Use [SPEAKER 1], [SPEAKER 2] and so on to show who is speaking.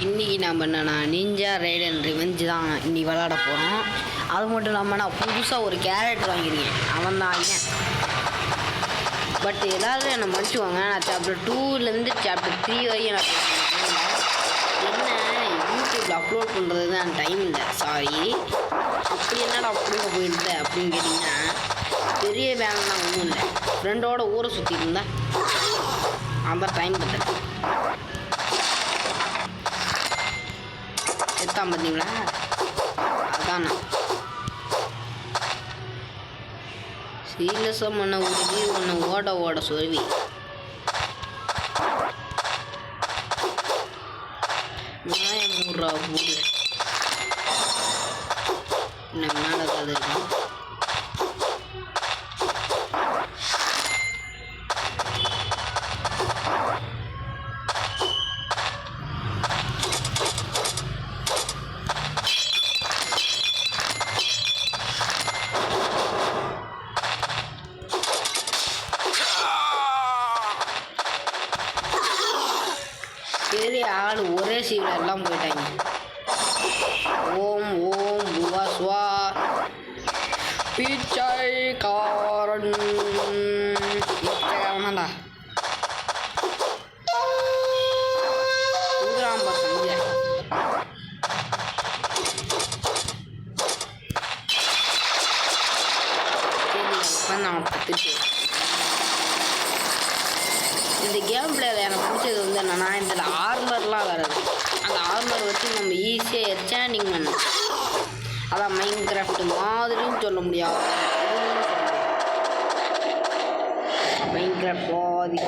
[SPEAKER 1] இன்றைக்கி நம்ம என்னன்னா நிஞ்சா ரைடன் ரிவெஞ்ச் தான் இன்றைக்கி விளாட போகிறோம். அது மட்டும் இல்லாமல் நான் புதுசாக ஒரு கேரக்டர் வாங்கியிருக்கேன். அவன் தான் ஐயன். பட் எல்லோரும் என்னை மன்னிச்சுவாங்க, நான் சாப்டர் 2லேருந்து சாப்டர் 3 வரையும் நான் என்ன யூடியூப்பில் அப்லோட் பண்ணுறது தான் டைம் இல்லை. சாரி, அப்படி என்னடா அப்படிங்க போயிருந்தேன் அப்படின்னு கேட்டிங்கன்னா, பெரிய வேலைலாம் ஒன்றும் இல்லை. ஃப்ரெண்டோட ஊரை சுற்றி இருந்தேன், அந்த டைம் பார்த்தேன். எத்தான் பார்த்தீங்களா, அதான் நான் சீரியஸாக பண்ண உருவி ஒன்று ஓட சொருவி நியாயம் 3 ரூபா போடு. என்ன மேலே கதை இருக்கும். பெரிய ஆள் ஒரே சீவில் எல்லாம் போயிட்டாங்க. ஓம் ஓம் புவா ஸ்வா பிச்சைக்காரன் பிச்சைக்காரன்டா ஊராம்பா சந்தியா. நான் பத்துட்டு இந்த கேம் பிளேயில் எனக்கு பிடிச்சது வந்து என்னென்னா, இதில் ஆர்மர்லாம் வராது. அந்த ஆர்மர் வச்சு நம்ம ஈஸியாக எக்ஸ்டாண்டிங் பண்ணணும். அதான் மைன்கிராஃப்ட் மாதிரின்னு சொல்ல முடியாது. மைன்கிராஃப்ட் பாதி